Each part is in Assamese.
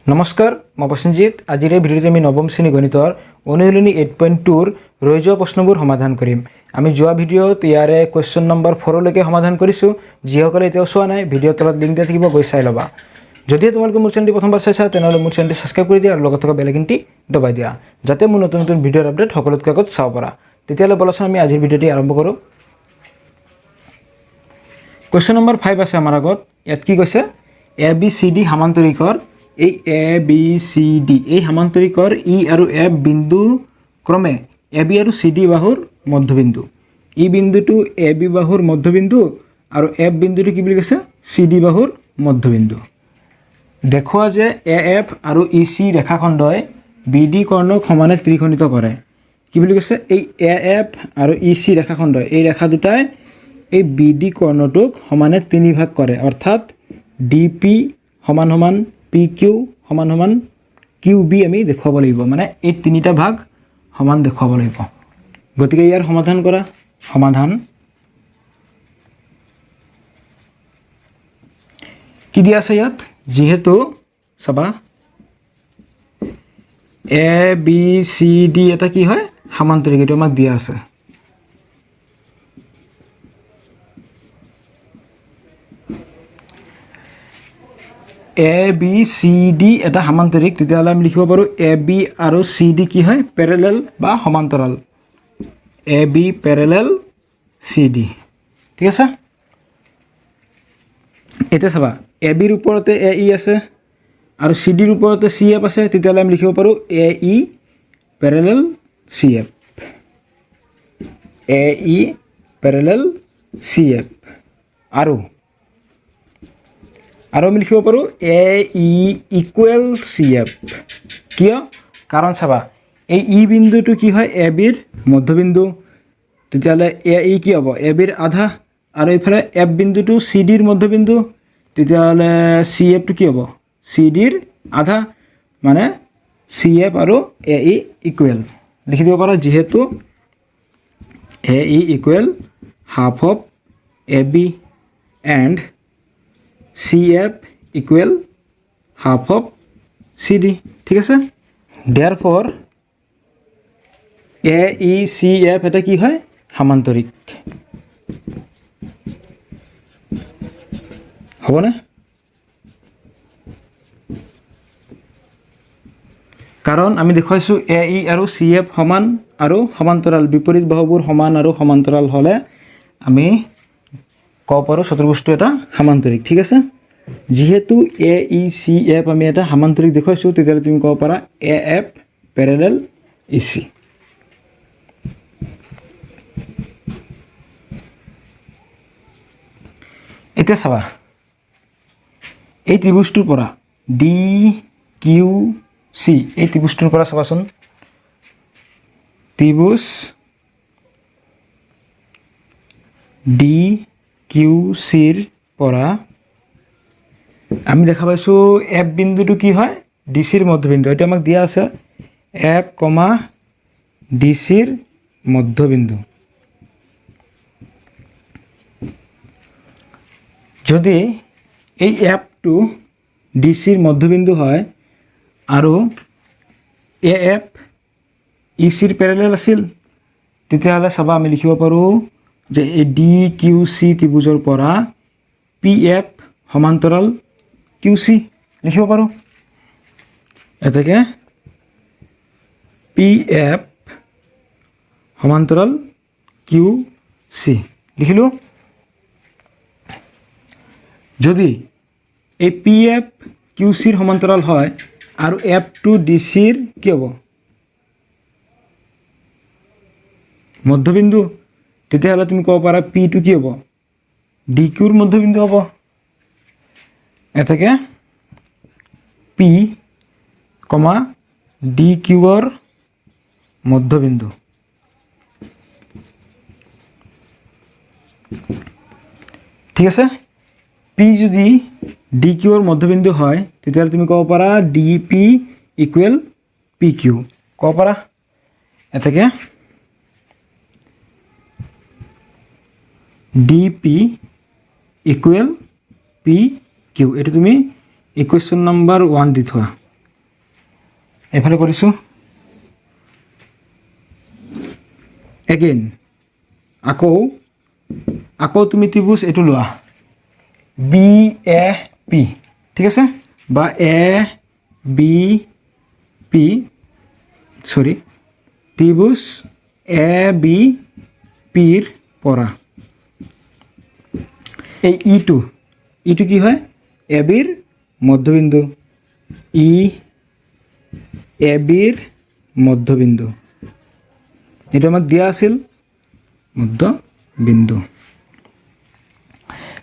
নমস্কাৰ মই প্ৰসেনজিৎ আজিৰ এই ভিডিঅ'ত আমি নৱম শ্ৰেণী গণিতৰ অনুশীলনী 8.2 ৰৈ যোৱা প্ৰশ্নবোৰ সমাধান কৰিম। আমি যোৱা ভিডিঅ'ত ইয়াৰে কোৱেশ্চন নম্বৰ 4 লৈকে সমাধান কৰিছোঁ। যিসকলে এতিয়াও চোৱা নাই ভিডিঅ'ৰ তলত লিংক দিয়া থাকিব, গৈ চাই ল'বা। যদি তোমালোকে মোৰ চেনেলটি প্ৰথমবাৰ চাইছা তেনেহ'লে মোৰ চেনেলটি সাবস্ক্ৰাইব কৰি দিয়া আৰু লগত থকা বেল আইকনটি দবাই দিয়া যাতে মোৰ নতুন নতুন ভিডিঅ'ৰ আপডেট সকলোতকৈ আগত চাব পাৰা। তেতিয়াহ'লে বলচোন আমি আজিৰ ভিডিঅ'টি আৰম্ভ কৰোঁ। কোৱেশ্চন নম্বৰ 5 আছে আমাৰ আগত। ইয়াত কি কৈছে? এ বি চি ডি সমান্তৰিকৰ এই এ বি চি ডি এই সমান্তৰিকৰ ই আৰু এফ বিন্দু ক্ৰমে এ বি আৰু চি ডি বাহুৰ মধ্যবিন্দু। ই বিন্দুটো এ বি বাহুৰ মধ্যবিন্দু আৰু এফ বিন্দুটো কি বুলি কৈছে? চি ডি বাহুৰ মধ্যবিন্দু। দেখুৱা যে এ এফ আৰু ই চি ৰেখাখণ্ডই বি ডি কৰ্ণক সমানে ত্ৰিকোণিত কৰে। কি বুলি কৈছে? এই এ এফ আৰু ই চি ৰেখাখণ্ডই এই ৰেখা দুটাই এই বি ডি কৰ্ণটোক সমানে 3 ভাগ কৰে, অৰ্থাৎ ডি পি সমান সমান পি কিউ সমান সমান কিউ বি আমি দেখুৱাব লাগিব, মানে এই 3টা ভাগ সমান দেখুৱাব লাগিব। গতিকে ইয়াৰ সমাধান কৰা। সমাধান কি দিয়া আছে ইয়াত? যিহেতু চাবা এ বি চি ডি এটা কি হয়? সমান্তৰিক, এইটো আমাক দিয়া আছে। এ বি চি ডি এটা সমান্তৰিক, তেতিয়াহ'লে আমি লিখিব পাৰোঁ এ বি আৰু চি ডি কি হয়? পেৰেলেল বা সমান্তৰাল। A B parallel C D. ঠিক আছে। এতিয়া চাবা এ বিৰ ওপৰতে এ ই আছে আৰু চি ডিৰ ওপৰতে চি এফ আছে, তেতিয়াহ'লে আমি লিখিব পাৰোঁ এ ই পেৰেলেল চি এফ। এ ই পেৰেলেল চি এফ। আৰু আমি লিখিব পাৰোঁ এ ই ইকুৱেল চি এফ। কিয়? কাৰণ চাবা এই ই বিন্দুটো কি হয়? এ বিৰ মধ্যবিন্দু। তেতিয়াহ'লে এ ই কি হ'ব? এ বিৰ আধা। আৰু এইফালে এফ বিন্দুটো চি ডিৰ মধ্যবিন্দু, তেতিয়াহ'লে চি এফটো কি হ'ব? চি ডিৰ আধা, মানে চি এফ আৰু এ ই ইকুৱেল। লিখি দিব পাৰা যিহেতু A E equal half of A B and C F equal half of C D. ঠিক আছে। দেয়াৰফৰ এ ই চি এফ এটা কি হয়? সমান্তৰিক। হ'বনে? কাৰণ আমি দেখুৱাইছোঁ এ ই আৰু চি এফ সমান আৰু সমান্তৰাল, বিপৰীত বাহুবোৰ সমান আৰু সমান্তৰাল হ'লে আমি ক'ব পাৰোঁ চতুৰ্ভুজটো এটা সমান্তৰিক। ঠিক আছে। যিহেতু এ ই চি এফ আমি এটা সমান্তৰিক দেখুৱাইছোঁ, তেতিয়াহ'লে তুমি ক'ব পাৰা A F parallel E C. এতিয়া চাবা এই ত্ৰিভুজটোৰ পৰা ডি কিউ চি, এই ত্ৰিভুজটোৰ পৰা চাবাচোন, ত্ৰিভুজ ডি কিউ চিৰ পৰা আমি দেখা পাইছোঁ এফ বিন্দুটো কি হয়? ডি চিৰ মধ্যবিন্দু। এইটো আমাক দিয়া আছে এফ কমা ডি চিৰ মধ্যবিন্দু। যদি এই এফটো ডি চিৰ মধ্যবিন্দু হয় আৰু এ এফ ই চিৰ পেৰেলেল আছিল, তেতিয়াহ'লে চাবা আমি লিখিব পাৰোঁ যে এই ডি কিউ চি ত্ৰিভুজৰ পৰা পি এফ সমান্তৰাল কিউ চি লিখিব পাৰোঁ। এতেকে পি এফ সমান্তৰাল কিউ চি লিখিলোঁ। যদি এই পি এফ কিউ চিৰ সমান্তৰাল হয় আৰু এফ টু ডি চিৰ কি হ'ব? মধ্যবিন্দু, তেতিয়াহ'লে তুমি ক'ব পাৰা পিটো কি হ'ব? ডি কিউৰ মধ্যবিন্দু হ'ব। এতেকে পি কমা ডি কিউৰ মধ্যবিন্দু। ঠিক আছে। পি যদি ডি কিউৰ মধ্যবিন্দু হয়, তেতিয়াহ'লে তুমি ক'ব পাৰা D P equal P Q ক'ব পাৰা। এতেকে D P equal P Q, এইটো তুমি ইকুৱেশ্যন নম্বৰ 1 দি থোৱা। এফালে কৰিছোঁ এগেইন আকৌ তুমি ত্ৰিভুজ এইটো লোৱা বি এ পি ঠিক আছে বা এ বি পি সৰি ত্ৰিভুজ এ বি পিৰ পৰা এই ইটো কি হয় এ বিৰ মধ্যবিন্দু এ বিৰ মধ্যবিন্দু এটা আমাক দিয়া আছিল মধ্যবিন্দু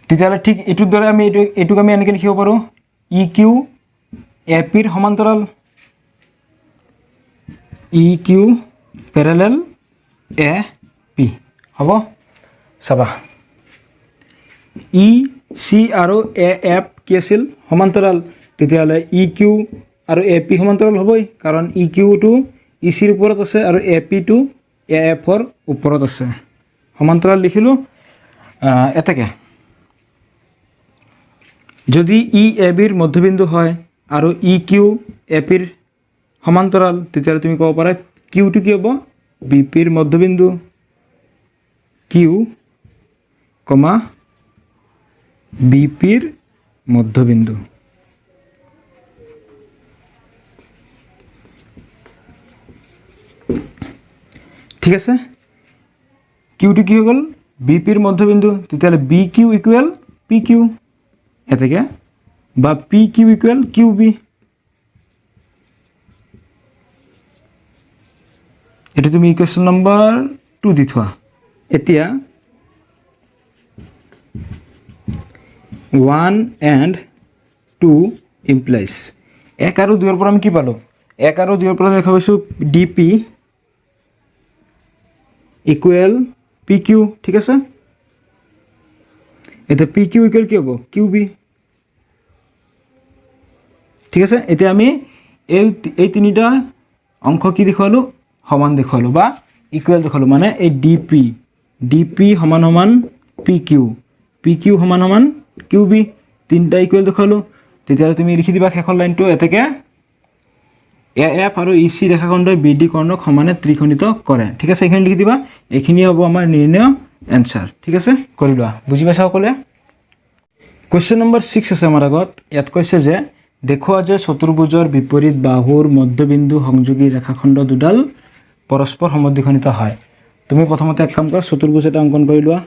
তেতিয়াহ'লে ঠিক এইটোৰ দৰে আমি এইটোক আমি এনেকৈ লিখিব পাৰোঁ ই কিউ এ পিৰ সমান্তৰাল ই কিউ পেৰেলেল এ পি হ'ব চাবা ই চি আৰু এ এফ কি আছিল সমান্তৰাল তেতিয়াহ'লে ই কিউ আৰু এ পি সমান্তৰাল হ'বই কাৰণ ই কিউটো ই চিৰ ওপৰত আছে আৰু এ পিটো এ এফৰ ওপৰত আছে সমান্তৰাল লিখিলোঁ এটাকে যদি ই এ বিৰ মধ্যবিন্দু হয় আৰু ই কিউ এ পিৰ সমান্তৰাল তেতিয়াহ'লে তুমি ক'ব পাৰা কিউটো কি হ'ব বি পিৰ মধ্যবিন্দু কিউ কমা বি পিৰ মধ্যবিন্দু ঠিক আছে কিউটো কি হৈ গ'ল বি পিৰ মধ্যবিন্দু তেতিয়াহ'লে B Q equal P Q এতেকে বা P Q equal Q B এইটো তুমি ইকুৱেশ্যন নম্বৰ 2 দি থোৱা এতিয়া 1 and 2 implies 1 আৰু 2 ৰ পৰা আমি কি পালোঁ 1 আৰু 2 ৰ পৰা দেখা পাইছোঁ D P equal P Q ঠিক আছে এতিয়া পি কিউ ইকুৱেল কি হ'ব কিউ বি ঠিক আছে এতিয়া আমি এই তিনিটা অংশ কি দেখুৱালোঁ সমান দেখুৱালোঁ বা ইকুৱেল দেখুৱালোঁ মানে এই ডি পি সমান সমান পি কিউ সমান সমান কিউ বি তিনিটা ইকুৱেল দেখুৱালোঁ তেতিয়াহ'লে তুমি লিখি দিবা শেষৰ লাইনটো এতেকে এ এফ আৰু ই চি ৰেখাখণ্ডই বি ডি কৰ্ণক সমানে ত্ৰিখণ্ডিত কৰে ঠিক আছে এইখিনি লিখি দিবা এইখিনি হ'ব আমাৰ নিৰ্ণয় এনচাৰ ঠিক আছে কৰি লোৱা বুজি পাইছা সকলোৱে কুৱেশ্যন নম্বৰ 6 আছে আমাৰ আগত ইয়াত কৈছে যে দেখুওৱা যে চতুৰ্ভুজৰ বিপৰীত বাহুৰ মধ্যবিন্দু সংযোগী ৰেখাখণ্ড দুডাল পৰস্পৰ সমদ্বিখণ্ডিত হয় তুমি প্ৰথমতে এক কাম কৰা চতুৰ্ভুজ এটা অংকন কৰি লোৱা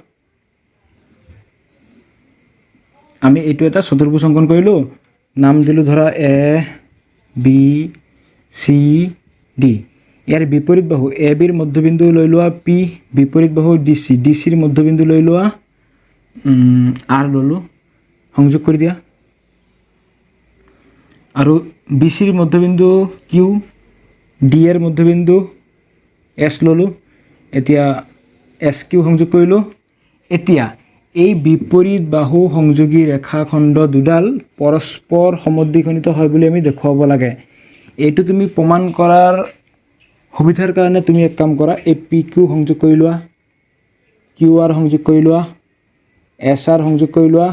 আমি এইটো এটা চতুৰ্ভুজ অংকন কৰিলোঁ নাম দিলোঁ ধৰা এ বি চি ডি ইয়াৰ বিপৰীত বাহু এ বিৰ মধ্যবিন্দু লৈ লোৱা পি বিপৰীত বাহু ডি চিৰ মধ্যবিন্দু লৈ লোৱা আৰ ল'লোঁ সংযোগ কৰি দিয়া আৰু বি চিৰ মধ্যবিন্দু কিউ ডি এৰ মধ্যবিন্দু এছ ল'লোঁ এতিয়া এছ কিউ সংযোগ কৰিলোঁ এতিয়া এই বিপৰীত বাহু সংযোগী ৰেখাখণ্ড দুডাল পৰস্পৰ সমদ্বিখণ্ডিত হয় বুলি আমি দেখুৱাব লাগে এইটো তুমি প্ৰমাণ কৰাৰ সুবিধাৰ কাৰণে তুমি এক কাম কৰা এই পি কিউ সংযোগ কৰি লোৱা কিউ আৰ সংযোগ কৰি লোৱা এছ আৰ সংযোগ কৰি লোৱা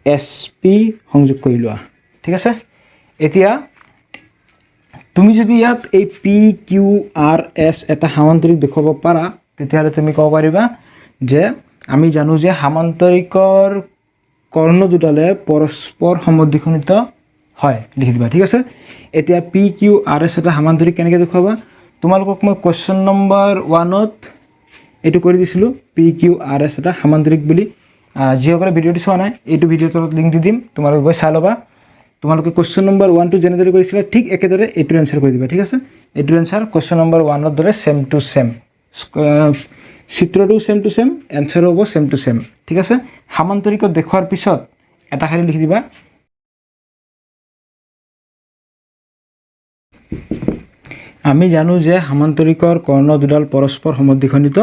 এছ পি সংযোগ কৰি লোৱা ঠিক আছে এতিয়া তুমি যদি ইয়াত এই পি কিউ আৰ এছ এটা সামান্তৰিক দেখুৱাব পাৰা তেতিয়াহ'লে তুমি ক'ব পাৰিবা যে আমি জানো যে সামান্তৰিকৰ কৰ্ণ দুডালে পৰস্পৰ সমদ্বিখণ্ডিত হয় লিখি দিবা ঠিক আছে এতিয়া পি কিউ আৰ এছ এটা সামান্তৰিক কেনেকৈ দেখুৱাবা তোমালোকক মই কুৱেশ্যন নম্বৰ 1ত এইটো কৰি দিছিলোঁ পি কিউ আৰ এছ এটা সামান্তৰিক বুলি যিসকলে ভিডিঅ'টো চোৱা নাই এইটো ভিডিঅ'ৰ তলত লিংক দি দিম তোমালোকে গৈ চাই ল'বা তোমালোকে কুৱেশ্যন নম্বৰ 1টো যেনেদৰে কৰিছিলা ঠিক একেদৰে এইটোৰ এনচাৰ কৰি দিবা ঠিক আছে এইটোৰ এনচাৰ কুৱেশ্যন নম্বৰ 1ৰ দৰে ছেম টু ছেম চিত্ৰটো ছেম টু ছেম এনচাৰো হ'ব ছেম টু ছেম ঠিক আছে সামান্তৰিকত দেখুৱাৰ পিছত এটা শাৰী লিখি দিবা আমি জানো যে সামান্তৰিকৰ কৰ্ণ দুডাল পৰস্পৰ সমদ্বিখণ্ডিত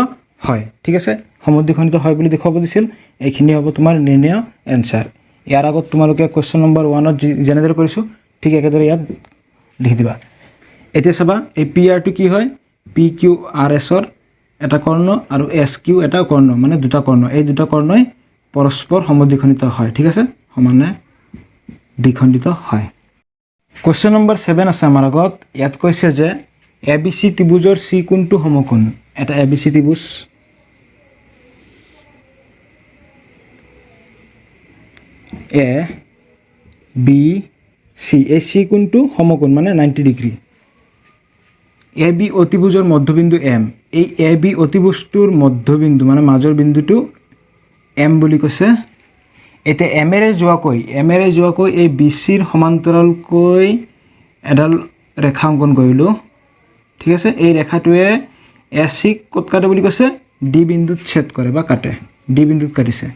হয় ঠিক আছে সমদ্বিখণ্ডিত হয় বুলি দেখুৱাব দিছিল এইখিনি হ'ব তোমাৰ নিৰ্ণয় এনচাৰ ইয়াৰ আগত তোমালোকে কুৱেশ্যন নম্বৰ 1ত যেনেদৰে কৰিছোঁ ঠিক একেদৰে ইয়াত লিখি দিবা এতিয়া চাবা এই পি আৰটো কি হয় পি কিউ আৰ এছৰ এটা কৰ্ণ আৰু এছ কিউ এটা কৰ্ণ মানে দুটা কৰ্ণ এই দুটা কৰ্ণই পৰস্পৰ সমদ্বিখণ্ডিত হয় ঠিক আছে সমানে দ্বিখণ্ডিত হয় কুৱেশ্যন নম্বৰ 7 আছে আমাৰ আগত। ইয়াত কৈছে যে ABC ত্ৰিভুজৰ চি কোণটো সমকোণ। এটা ABC ত্ৰিভুজ, এ বি চি, এই চি কোণটো সমকোণ মানে 90 ডিগ্ৰী। এ বি অতিভুজৰ মধ্যবিন্দু এম, এই এ বি অতিভুজটোৰ মধ্যবিন্দু মানে মাজৰ বিন্দুটো এম বুলি কৈছে। এতিয়া এমেৰে যোৱাকৈ এই বি চিৰ সমান্তৰালকৈ এডাল ৰেখা অংকন কৰিলোঁ। ঠিক আছে, এই ৰেখাটোৱে এ চিক ক'ত কাটে বুলি কৈছে? ডি বিন্দুত ছেদ কৰে বা কাটে, ডি বিন্দুত কাটিছে।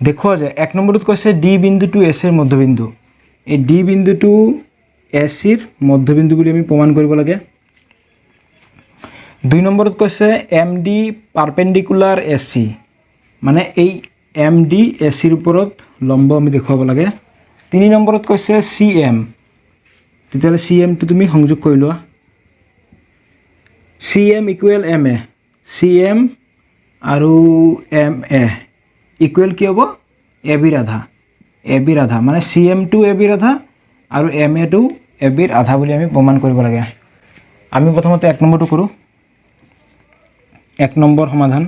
দেখুওৱা যে 1 নম্বৰত কৈছে ডি বিন্দুটো এ চিৰ মধ্যবিন্দু। এই ডি বিন্দুটো এ চিৰ মধ্যবিন্দু বুলি আমি প্ৰমাণ কৰিব লাগে। 2 নম্বৰত কৈছে এম ডি পাৰপেণ্ডিকুলাৰ এ চি, মানে এই এম ডি এ চিৰ ওপৰত লম্ব আমি দেখুৱাব লাগে। 3 নম্বৰত কৈছে চি এম, তেতিয়াহ'লে চি এমটো তুমি সংযোগ কৰি লোৱা। C M equal M A, C M আৰু এম এ ইকুৱেল কি হ'ব? এ বিৰ আধা, এ বিৰ আধা মানে চি এমটো এ বিৰ আধা আৰু এম এটো এ বিৰ আধা বুলি আমি প্ৰমাণ কৰিব লাগে। আমি প্ৰথমতে 1 নম্বৰটো কৰোঁ। 1 নম্বৰ সমাধান।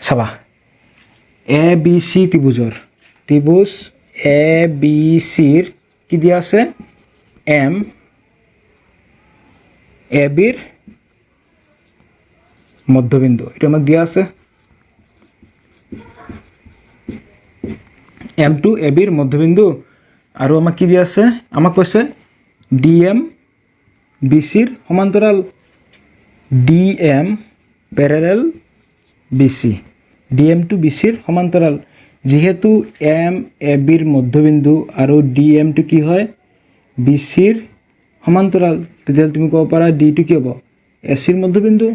চাবা, A B C ত্ৰিভুজ A B চিৰ কি দিয়া আছে? এম এ বিৰ মধ্যবিন্দু, এইটো আমাক দিয়া আছে। এমটো এ বিৰ মধ্যবিন্দু আৰু আমাক কি দিয়া আছে? আমাক কৈছে ডি এম বি চিৰ সমান্তৰাল, D M parallel B C, D এমটো বি চিৰ সমান্তৰাল। যিহেতু এম এ বিৰ মধ্যবিন্দু আৰু ডি এমটো কি হয়? বি চিৰ সমান্তৰাল, তেতিয়াহ'লে তুমি ক'ব পাৰা ডিটো কি হ'ব? এ চিৰ মধ্যবিন্দু।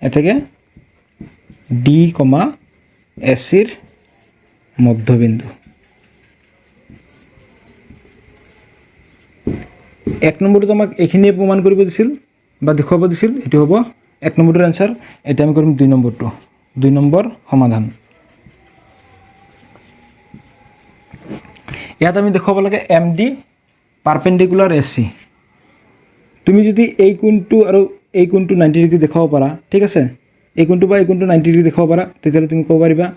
এতেকে ডি কমা এ চিৰ মধ্যবিন্দু। 1 নম্বৰটো আমাক এইখিনিয়ে প্ৰমাণ কৰিব দিছিল বা দেখুৱাব দিছিল, এইটো হ'ব 1 নম্বৰটোৰ এনচাৰ। এতিয়া আমি কৰিম 2 নম্বৰটো, 2 নম্বৰ সমাধান। ইয়াত আমি দেখুৱাব লাগে এম ডি পাৰপেণ্ডিকুলাৰ এ চি। তুমি যদি এই কোণটো আৰু এই কোণটো 90 ডিগ্ৰী দেখাব পাৰা, ঠিক আছে, এই কোণটো বা এই কোণটো 90 ডিগ্ৰী দেখাব পাৰা, তেতিয়াহ'লে তুমি ক'ব পাৰিবা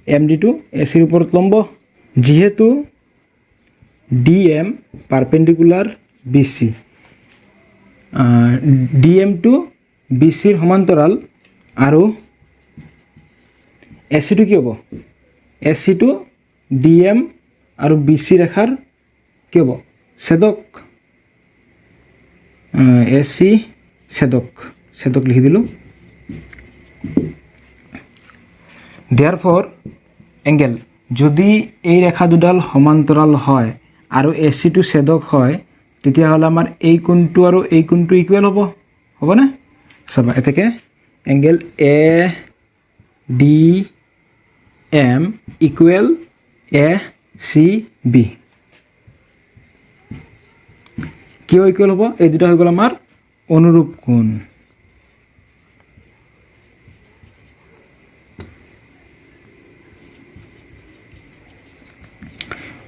এম ডিটো এ চিৰ ওপৰত লম্ব। যিহেতু D M perpendicular B C, D এমটো বি চিৰ সমান্তৰাল আৰু এ চিটো কি হ'ব? এ চিটো ডি এম আৰু বি চি ৰেখাৰ কি হ'ব? ছেদক। এ চি ছেদক লিখি দিলোঁ। দেয়াৰফৰ এংগেল, যদি এই ৰেখা দুডাল সমান্তৰাল হয় আৰু এ চিটো ছেদক হয়, তেতিয়াহ'লে আমাৰ এই কোণটো আৰু এই কোণটো ইকুৱেল হ'বনে? চাবা, এতেকে angle A D M equal A C B. কিয় ইকুৱেল হ'ব? এই দুটা হৈ গ'ল আমাৰ অনুৰূপ কোণ।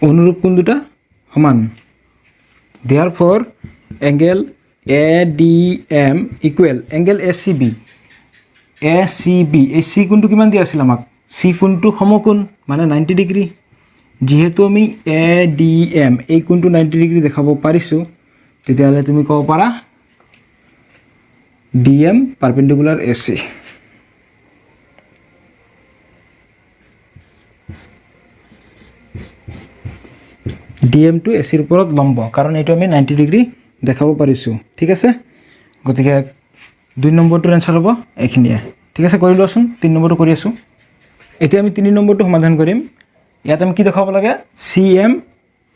অনুৰূপ কোণ দুটা সমান। Therefore angle A D M equal angle A C B. এই চি কোণটো কিমান দিয়া আছিল আমাক? চি কোণটো সমকোণ মানে 90 ডিগ্ৰী। যিহেতু আমি এ ডি এম এই কোণটো 90 ডিগ্ৰী দেখাব পাৰিছোঁ, তেতিয়াহ'লে তুমি ক'ব পাৰা ডি এম পাৰপেণ্ডিকুলাৰ এ চি। ডি এমটো এ চিৰ ওপৰত লম্ব, কাৰণ এইটো আমি 90 ডিগ্ৰী দেখাব পাৰিছোঁ। ঠিক আছে, গতিকে 2 নম্বৰটোৰ এনচাৰ হ'ব এইখিনিয়ে। ঠিক আছে, কৰি লোৱাচোন। 3 নম্বৰটো কৰি আছোঁ। এতিয়া আমি 3 নম্বৰটো সমাধান কৰিম। ইয়াত আমি কি দেখাব লাগে? C M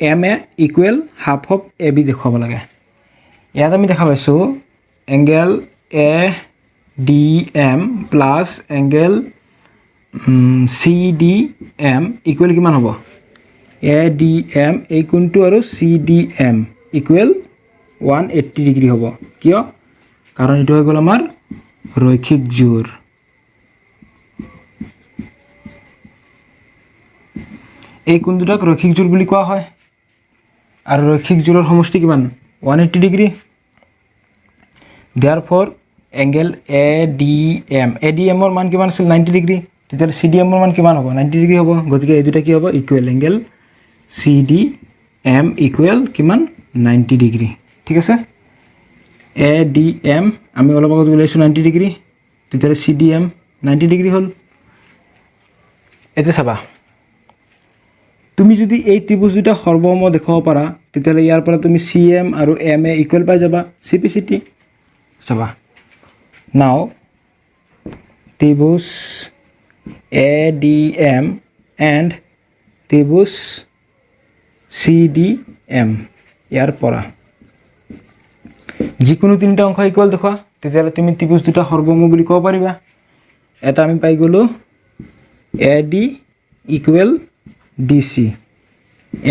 M A equal half of A B দেখুৱাব লাগে। ইয়াত আমি দেখা পাইছোঁ angle A D M plus angle C D M equal কিমান হ'ব? এ ডি এম এই কোণটো আৰু C D M equal 180 degree হ'ব। কিয়? কাৰণ এইটো হৈ গ'ল আমাৰ ৰৈখিক জোৰ। এই কোণ দুটাক ৰৈখিক জোৰ বুলি কোৱা হয় আৰু ৰৈখিক জোৰৰ সমষ্টি কিমান 180 ডিগ্ৰী therefore angle ADM ADMৰ মান কিমান আছিল 90 ডিগ্ৰী তেতিয়া CDMৰ মান কিমান হ'ব 90 ডিগ্ৰী হ'ব গতিকে এই দুটা কি হ'ব ইকুৱেল এংগেল CDM ইকুৱেল কিমান 90 ডিগ্ৰী ঠিক আছে ADM আমি অলপ আগত উলাইছো 90 ডিগ্ৰী তেতিয়া CDM 90 ডিগ্ৰী হ'ল এতে চাবা তুমি যদি এই ত্ৰিভুজ দুটা সৰ্বসম দেখাব পাৰা তেতিয়া ইয়াৰ পৰা তুমি CM আৰু MA ইকুৱেল পাই যাবা CPCT চাবা নাও ত্ৰিভুজ ADM and ত্ৰিভুজ CDM ইয়াৰ পৰা যিকোনো তিনিটা অংশ ইকুৱেল দেখুৱা তেতিয়া তুমি ত্ৰিভুজ দুটা সৰ্বসম বুলি ক'ব পাৰিবা এটা আমি পাই গলো AD equal DC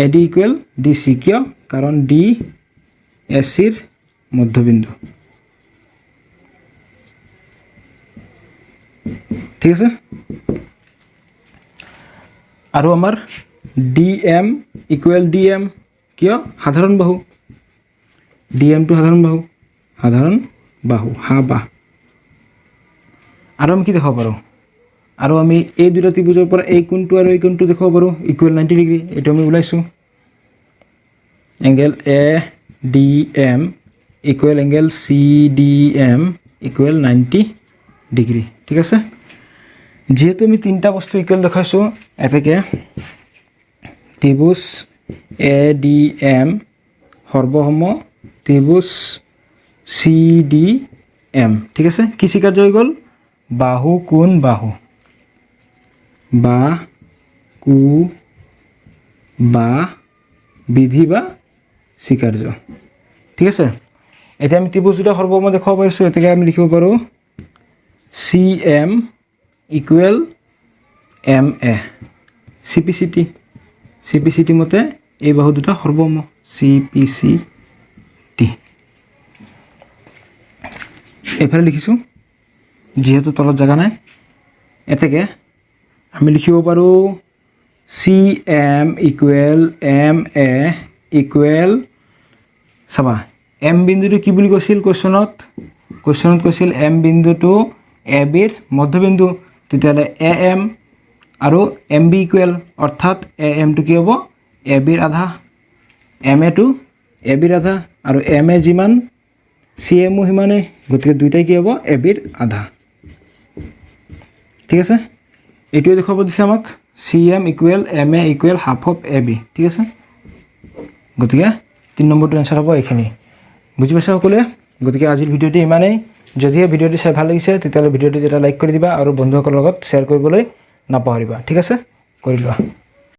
AD equal DC কিয় কাৰণ D AC ৰ মধ্যবিন্দু ঠিক আছে আৰু আমাৰ DM ইকুৱেল DM কিয় সাধাৰণ বাহু DM টু সাধাৰণ বাহু হাবা আৰু আমি কি দেখাব পাৰো আৰু আমি এই দুটা ত্ৰিভুজৰ পৰা এই কোণটো আৰু এই কোণটো দেখাব পাৰো ইকুৱেল 90 ডিগ্ৰী এটো আমি উলাইছো angle ADM equal angle CDM equal 90 degree ঠিক আছে যেহেতু আমি তিনটা বস্তু ইকুৱেল দেখাইছো এতেকে ত্ৰিভুজ ADM সৰ্বসম ত্ৰিভুজ CDM ঠিক আছে কি স্বীকাৰ্য হৈ গল বাহু কোণ বাহু বা কু বা বিধি বা স্বীকাৰ্য ঠিক আছে এতিয়া আমি ত্ৰিভুজ দুটা সৰ্বসম দেখাব পাৰিছো এতেকে আমি লিখিব পাৰো CM ইকুৱেল MA CPCT মতে এই বাহু দুটা সৰ্বসম CPCT এফালে লিখিছো যেহেতু তলত জায়গা নাই এতেকে আমি লিখিব পাৰো CM ইকুৱেল MA ইকুৱেল সাবা M বিন্দুটো কি বুলি কৈছিল কোৱেশ্চনত কৈছিল M বিন্দুটো AB ৰ মধ্যবিন্দু তেতিয়ালে AM আৰু MB ইকুৱেল অৰ্থাৎ AM টো কি হ'ব AB ৰ আধা MA টো AB ৰ আধা আৰু MA যিমান CM হিমানে গতিকে দুইটাই কি হ'ব AB ৰ আধা ঠিক আছে এটো দেখাব দিছে আমাক CM equal MA equal half of AB ঠিক আছে গতিকে 3 নম্বৰটো আনসাৰ হ'ব এইখিনি বুজি পাইছা সকলোৱে গতিকে আজিৰ ভিডিওটি ইমানেই যদি এই ভিডিওটি চাই ভাল লাগিছে তেতিয়ালে ভিডিওটি এটা লাইক কৰি দিবা আৰু বন্ধুসকলৰ লগত শেয়াৰ কৰিবলৈ নাপাহৰিবা ঠিক আছে কৰি লোৱা